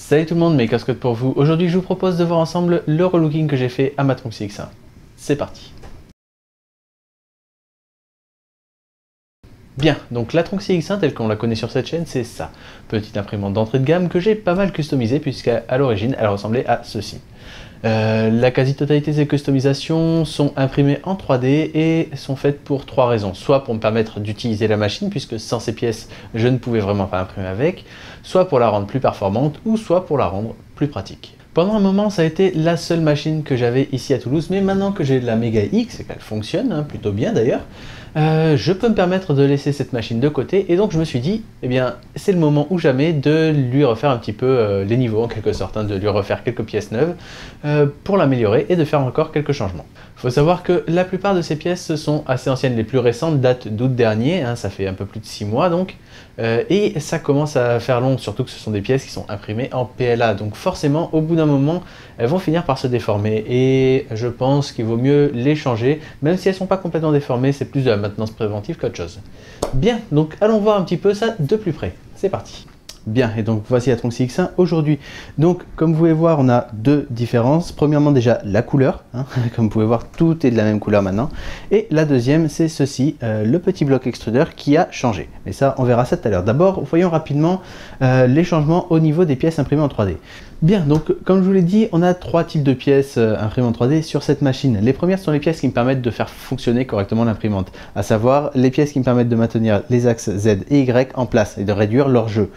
Salut tout le monde, mes casquettes pour vous. Aujourd'hui je vous propose de voir ensemble le relooking que j'ai fait à ma Tronxy X1. C'est parti. Bien, donc la Tronxy X1 telle qu'on la connaît sur cette chaîne, c'est ça. Petite imprimante d'entrée de gamme que j'ai pas mal customisée puisqu'à l'origine elle ressemblait à ceci. La quasi-totalité de ces customisations sont imprimées en 3D et sont faites pour trois raisons. Soit pour me permettre d'utiliser la machine, puisque sans ces pièces, je ne pouvais vraiment pas imprimer avec, soit pour la rendre plus performante, ou soit pour la rendre plus pratique. Pendant un moment, ça a été la seule machine que j'avais ici à Toulouse, mais maintenant que j'ai la Mega X et qu'elle fonctionne, plutôt bien d'ailleurs, je peux me permettre de laisser cette machine de côté, et donc je me suis dit, eh bien, c'est le moment ou jamais de lui refaire un petit peu les niveaux en quelque sorte, de lui refaire quelques pièces neuves pour l'améliorer et de faire encore quelques changements. Il faut savoir que la plupart de ces pièces sont assez anciennes, les plus récentes datent d'août dernier, ça fait un peu plus de 6 mois donc, et ça commence à faire long, surtout que ce sont des pièces qui sont imprimées en PLA, donc forcément au bout d'un moment elles vont finir par se déformer et je pense qu'il vaut mieux les changer, même si elles ne sont pas complètement déformées, c'est plus de la maintenance préventive qu'autre chose. Bien, donc allons voir un petit peu ça de plus près, c'est parti. Bien, et donc voici la Tronxy X1 aujourd'hui. Donc comme vous pouvez voir, on a deux différences. Premièrement déjà la couleur, comme vous pouvez voir tout est de la même couleur maintenant. Et la deuxième c'est ceci, le petit bloc extrudeur qui a changé. Mais ça on verra ça tout à l'heure. D'abord voyons rapidement les changements au niveau des pièces imprimées en 3D. Bien, donc comme je vous l'ai dit, on a trois types de pièces imprimées en 3D sur cette machine. Les premières sont les pièces qui me permettent de faire fonctionner correctement l'imprimante, à savoir les pièces qui me permettent de maintenir les axes Z et Y en place et de réduire leur jeu.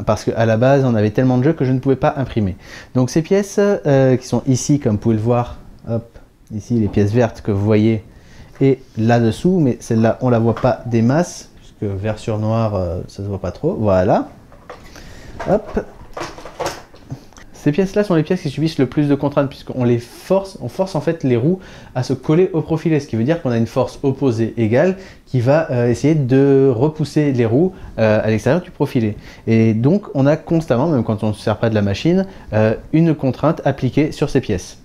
Parce qu'à la base, on avait tellement de jeux que je ne pouvais pas imprimer. Donc ces pièces qui sont ici, comme vous pouvez le voir, hop, ici les pièces vertes que vous voyez, et là-dessous, mais celle-là, on la voit pas des masses, puisque vert sur noir, ça se voit pas trop, voilà. Hop. Ces pièces-là sont les pièces qui subissent le plus de contraintes puisqu'on les force, on force en fait les roues à se coller au profilet, ce qui veut dire qu'on a une force opposée égale qui va essayer de repousser les roues à l'extérieur du profilet. Et donc on a constamment, même quand on ne se sert pas de la machine, une contrainte appliquée sur ces pièces.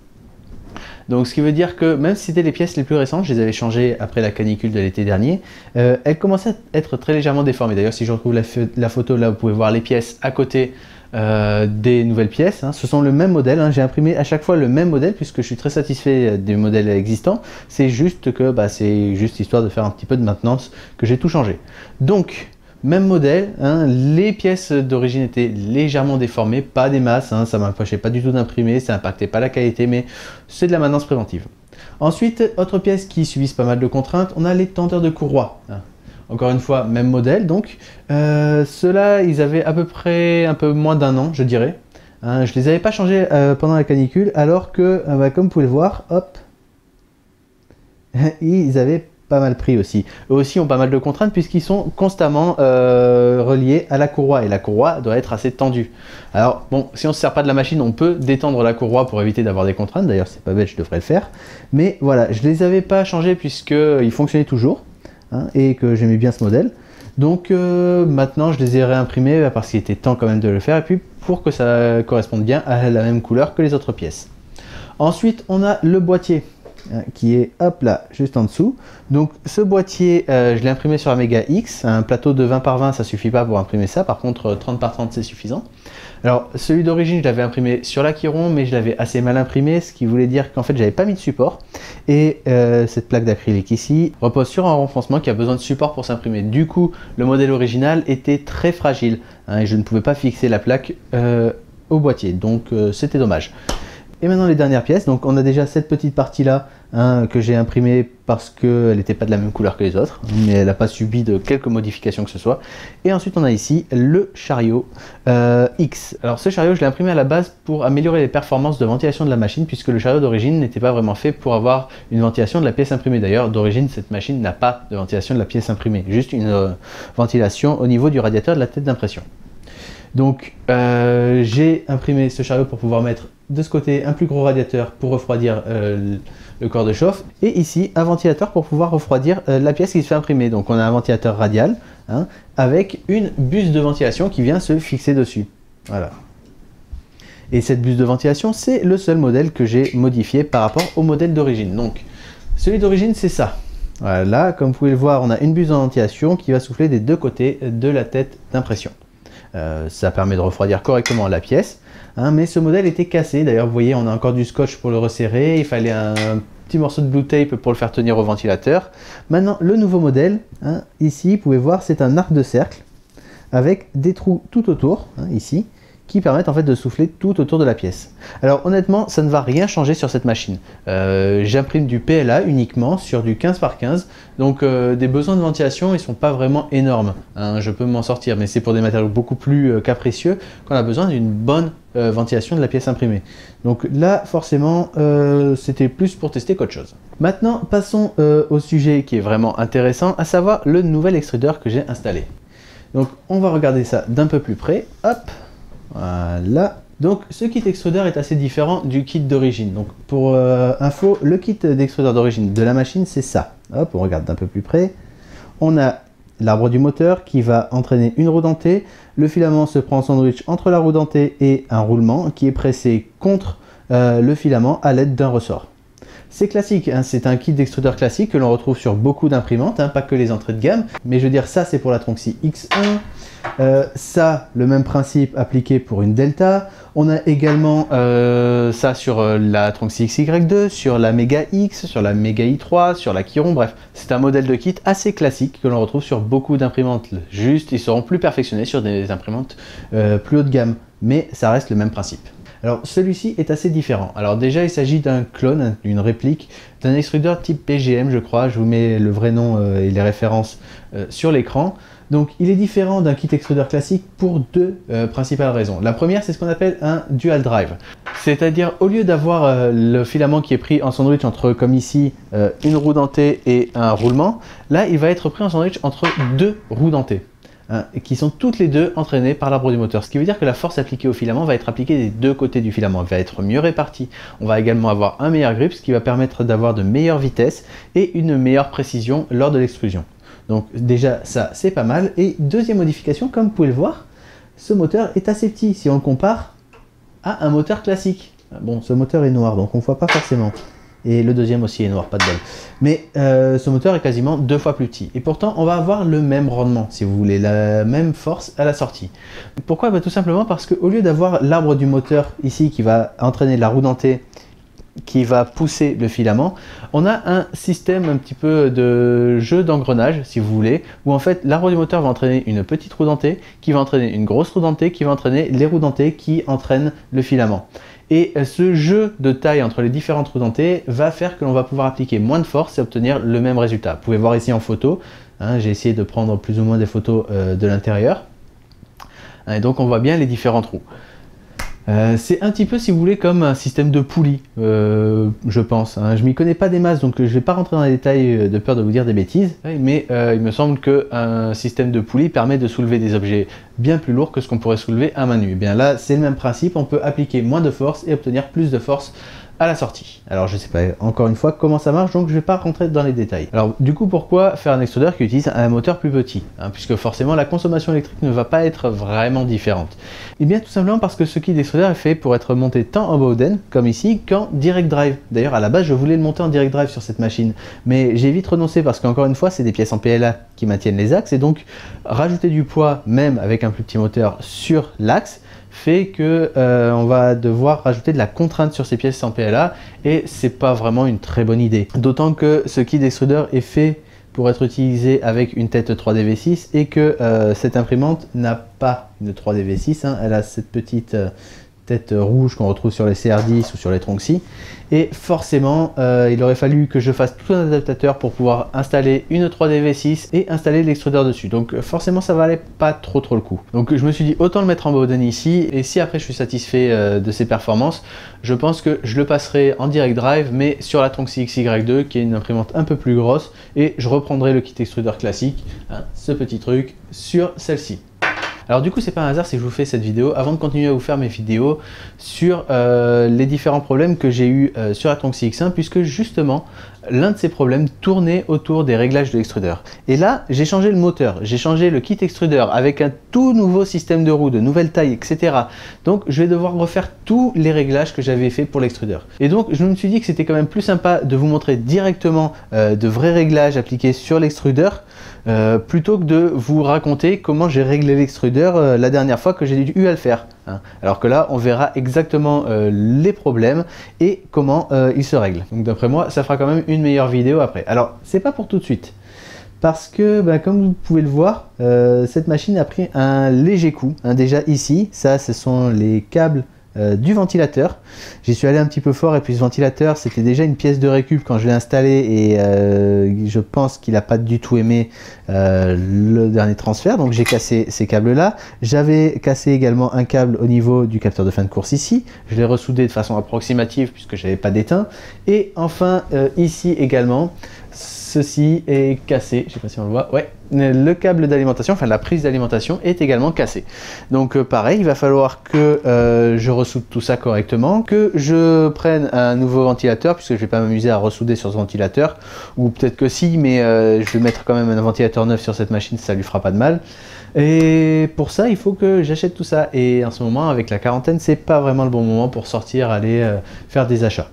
Donc ce qui veut dire que même si c'était les pièces les plus récentes, je les avais changées après la canicule de l'été dernier, elles commençaient à être très légèrement déformées. D'ailleurs si je retrouve la photo là, vous pouvez voir les pièces à côté des nouvelles pièces, ce sont le même modèle, j'ai imprimé à chaque fois le même modèle puisque je suis très satisfait des modèles existants, c'est juste que c'est juste histoire de faire un petit peu de maintenance que j'ai tout changé. Donc même modèle, les pièces d'origine étaient légèrement déformées, pas des masses, ça ne m'empêchait pas du tout d'imprimer, ça n'impactait pas la qualité, mais c'est de la maintenance préventive. Ensuite, autre pièce qui subissent pas mal de contraintes, on a les tendeurs de courroie. Encore une fois, même modèle, donc ceux-là, ils avaient à peu près un peu moins d'un an, je dirais. Je les avais pas changés pendant la canicule, alors que, comme vous pouvez le voir, hop, ils avaient pas mal pris aussi. Eux aussi ont pas mal de contraintes puisqu'ils sont constamment reliés à la courroie et la courroie doit être assez tendue. Alors bon, si on ne se sert pas de la machine, on peut détendre la courroie pour éviter d'avoir des contraintes. D'ailleurs, c'est pas bête, je devrais le faire. Mais voilà, je les avais pas changés puisqu'ils fonctionnaient toujours. Et que j'aimais bien ce modèle. Donc maintenant je les ai réimprimés parce qu'il était temps quand même de le faire et puis pour que ça corresponde bien à la même couleur que les autres pièces. Ensuite on a le boîtier qui est hop là juste en dessous. Donc ce boîtier je l'ai imprimé sur la Mega X, un plateau de 20 par 20 ça suffit pas pour imprimer ça, par contre 30 par 30 c'est suffisant. Alors celui d'origine je l'avais imprimé sur l'Aquiron mais je l'avais assez mal imprimé, ce qui voulait dire qu'en fait j'avais pas mis de support et cette plaque d'acrylique ici repose sur un renfoncement qui a besoin de support pour s'imprimer. Du coup le modèle original était très fragile et je ne pouvais pas fixer la plaque au boîtier, donc c'était dommage. Et maintenant les dernières pièces, donc on a déjà cette petite partie là que j'ai imprimée parce qu'elle n'était pas de la même couleur que les autres, mais elle n'a pas subi de quelques modifications que ce soit. Et ensuite on a ici le chariot X. Alors ce chariot je l'ai imprimé à la base pour améliorer les performances de ventilation de la machine puisque le chariot d'origine n'était pas vraiment fait pour avoir une ventilation de la pièce imprimée. D'ailleurs d'origine cette machine n'a pas de ventilation de la pièce imprimée, juste une ventilation au niveau du radiateur de la tête d'impression. Donc j'ai imprimé ce chariot pour pouvoir mettre de ce côté un plus gros radiateur pour refroidir le corps de chauffe et ici un ventilateur pour pouvoir refroidir la pièce qui se fait imprimer. Donc on a un ventilateur radial avec une buse de ventilation qui vient se fixer dessus. Voilà. Et cette buse de ventilation c'est le seul modèle que j'ai modifié par rapport au modèle d'origine. Donc celui d'origine c'est ça. Voilà, là comme vous pouvez le voir on a une buse de ventilation qui va souffler des deux côtés de la tête d'impression. Ça permet de refroidir correctement la pièce. Hein, mais ce modèle était cassé. D'ailleurs, vous voyez, on a encore du scotch pour le resserrer. Il fallait un petit morceau de blue tape pour le faire tenir au ventilateur. Maintenant, le nouveau modèle, hein, ici, vous pouvez voir, c'est un arc de cercle avec des trous tout autour, hein, ici, qui permettent en fait de souffler tout autour de la pièce. Alors honnêtement, ça ne va rien changer sur cette machine. J'imprime du PLA uniquement sur du 15 par 15, donc des besoins de ventilation, ils sont pas vraiment énormes. Hein, je peux m'en sortir, mais c'est pour des matériaux beaucoup plus capricieux qu'on a besoin d'une bonne ventilation de la pièce imprimée. Donc là, forcément, c'était plus pour tester qu'autre chose. Maintenant, passons au sujet qui est vraiment intéressant, à savoir le nouvel extrudeur que j'ai installé. Donc on va regarder ça d'un peu plus près. Hop, voilà. Donc ce kit extrudeur est assez différent du kit d'origine. Donc pour info, le kit d'extrudeur d'origine de la machine, c'est ça. Hop, on regarde d'un peu plus près. On a l'arbre du moteur qui va entraîner une roue dentée. Le filament se prend en sandwich entre la roue dentée et un roulement qui est pressé contre le filament à l'aide d'un ressort. C'est classique, hein, c'est un kit d'extrudeur classique que l'on retrouve sur beaucoup d'imprimantes, hein, pas que les entrées de gamme. Mais je veux dire, ça c'est pour la Tronxy X1. Ça, le même principe appliqué pour une Delta. On a également ça sur la Tronxy XY2, sur la Mega X, sur la Mega i3, sur la Chiron. Bref, c'est un modèle de kit assez classique que l'on retrouve sur beaucoup d'imprimantes. Juste, ils seront plus perfectionnés sur des imprimantes plus haut de gamme, mais ça reste le même principe. Alors celui-ci est assez différent. Alors déjà il s'agit d'un clone, d'une réplique d'un extrudeur type PGM je crois. Je vous mets le vrai nom et les références sur l'écran. Donc il est différent d'un kit extrudeur classique pour deux principales raisons. La première, c'est ce qu'on appelle un dual drive. C'est-à-dire au lieu d'avoir le filament qui est pris en sandwich entre, comme ici, une roue dentée et un roulement, là il va être pris en sandwich entre deux roues dentées. Hein, qui sont toutes les deux entraînées par l'arbre du moteur. Ce qui veut dire que la force appliquée au filament va être appliquée des deux côtés du filament. Elle va être mieux répartie. On va également avoir un meilleur grip, ce qui va permettre d'avoir de meilleures vitesses et une meilleure précision lors de l'extrusion. Donc déjà ça c'est pas mal. Et deuxième modification, comme vous pouvez le voir, ce moteur est assez petit si on le compare à un moteur classique. Bon, ce moteur est noir donc on ne voit pas forcément. Et le deuxième aussi est noir, pas de bol. Mais ce moteur est quasiment 2 fois plus petit. Et pourtant, on va avoir le même rendement, si vous voulez, la même force à la sortie. Pourquoi? Bah, tout simplement parce qu'au lieu d'avoir l'arbre du moteur ici qui va entraîner la roue dentée, qui va pousser le filament, on a un système un petit peu de jeu d'engrenage, si vous voulez, où en fait l'arbre du moteur va entraîner une petite roue dentée, qui va entraîner une grosse roue dentée, qui va entraîner les roues dentées qui entraînent le filament. Et ce jeu de taille entre les différentes roues dentées va faire que l'on va pouvoir appliquer moins de force et obtenir le même résultat. Vous pouvez voir ici en photo, hein, j'ai essayé de prendre plus ou moins des photos de l'intérieur. Et donc on voit bien les différentes roues. C'est un petit peu, si vous voulez, comme un système de poulie, je pense. Hein. Je m'y connais pas des masses, donc je ne vais pas rentrer dans les détails de peur de vous dire des bêtises. Mais il me semble qu'un système de poulie permet de soulever des objets bien plus lourds que ce qu'on pourrait soulever à main nue. Et bien là, c'est le même principe, on peut appliquer moins de force et obtenir plus de force à la sortie. Alors je sais pas encore une fois comment ça marche, donc je vais pas rentrer dans les détails. Alors du coup, pourquoi faire un extrudeur qui utilise un moteur plus petit, hein, puisque forcément la consommation électrique ne va pas être vraiment différente? Et bien tout simplement parce que ce kit d'extrudeur est fait pour être monté tant en Bowden comme ici qu'en direct drive. D'ailleurs à la base je voulais le monter en direct drive sur cette machine, mais j'ai vite renoncé parce qu'encore une fois c'est des pièces en PLA qui maintiennent les axes, et donc rajouter du poids même avec un plus petit moteur sur l'axe fait que on va devoir rajouter de la contrainte sur ces pièces en PLA, et c'est pas vraiment une très bonne idée. D'autant que ce kit d'extrudeur est fait pour être utilisé avec une tête 3D V6 et que cette imprimante n'a pas de 3D V6, hein. Elle a cette petite tête rouge qu'on retrouve sur les CR10 ou sur les Tronxy, et forcément il aurait fallu que je fasse tout un adaptateur pour pouvoir installer une 3D V6 et installer l'extrudeur dessus, donc forcément ça valait pas trop le coup. Donc je me suis dit autant le mettre en Bowden ici, et si après je suis satisfait de ses performances, je pense que je le passerai en direct drive mais sur la Tronxy XY2 qui est une imprimante un peu plus grosse, et je reprendrai le kit extrudeur classique, hein, ce petit truc, sur celle-ci. Alors du coup c'est pas un hasard si je vous fais cette vidéo avant de continuer à vous faire mes vidéos sur les différents problèmes que j'ai eu sur la Tronxy X1, puisque justement l'un de ces problèmes tournait autour des réglages de l'extrudeur. Et là j'ai changé le moteur, j'ai changé le kit extrudeur avec un tout nouveau système de roue, de nouvelle taille, etc. Donc je vais devoir refaire tous les réglages que j'avais fait pour l'extrudeur. Et donc je me suis dit que c'était quand même plus sympa de vous montrer directement de vrais réglages appliqués sur l'extrudeur plutôt que de vous raconter comment j'ai réglé l'extrudeur la dernière fois que j'ai eu à le faire. Hein. Alors que là, on verra exactement les problèmes et comment ils se règlent. Donc d'après moi, ça fera quand même une meilleure vidéo après. Alors, c'est pas pour tout de suite. Parce que, comme vous pouvez le voir, cette machine a pris un léger coup. Hein, déjà ici, ça, ce sont les câbles du ventilateur. J'y suis allé un petit peu fort et puis ce ventilateur c'était déjà une pièce de récup quand je l'ai installé et je pense qu'il n'a pas du tout aimé le dernier transfert, donc j'ai cassé ces câbles là. J'avais cassé également un câble au niveau du capteur de fin de course ici, je l'ai ressoudé de façon approximative puisque j'avais pas d'étain, et enfin ici également ceci est cassé, je sais pas si on le voit, ouais, le câble d'alimentation, enfin la prise d'alimentation est également cassée. Donc pareil, il va falloir que je ressoude tout ça correctement, que je prenne un nouveau ventilateur, puisque je vais pas m'amuser à ressouder sur ce ventilateur, ou peut-être que si, mais je vais mettre quand même un ventilateur neuf sur cette machine, ça lui fera pas de mal. Et pour ça, il faut que j'achète tout ça, et en ce moment, avec la quarantaine, c'est pas vraiment le bon moment pour sortir, aller faire des achats.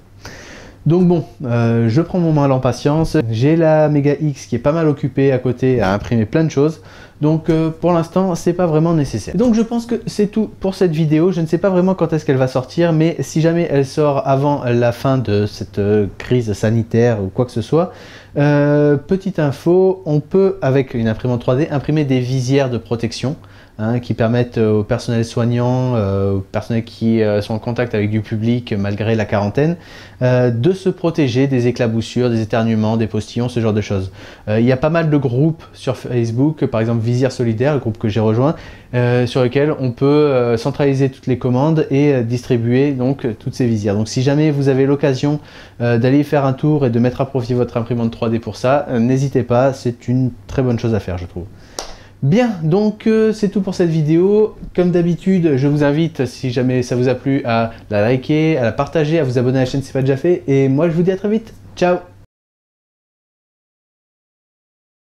Donc bon, je prends mon mal en patience, j'ai la Mega X qui est pas mal occupée à côté à imprimer plein de choses, donc pour l'instant c'est pas vraiment nécessaire. Donc je pense que c'est tout pour cette vidéo, je ne sais pas vraiment quand est-ce qu'elle va sortir, mais si jamais elle sort avant la fin de cette crise sanitaire ou quoi que ce soit, petite info, on peut avec une imprimante 3D imprimer des visières de protection. Hein, qui permettent au personnel soignant, aux personnels qui sont en contact avec du public malgré la quarantaine, de se protéger des éclaboussures, des éternuements, des postillons, ce genre de choses. Il y a pas mal de groupes sur Facebook, par exemple Visière Solidaire, le groupe que j'ai rejoint, sur lequel on peut centraliser toutes les commandes et distribuer donc toutes ces visières. Donc si jamais vous avez l'occasion d'aller faire un tour et de mettre à profit votre imprimante 3D pour ça, n'hésitez pas, c'est une très bonne chose à faire je trouve. Bien, donc c'est tout pour cette vidéo. Comme d'habitude, je vous invite, si jamais ça vous a plu, à la liker, à la partager, à vous abonner à la chaîne si ce n'est pas déjà fait. Et moi, je vous dis à très vite. Ciao!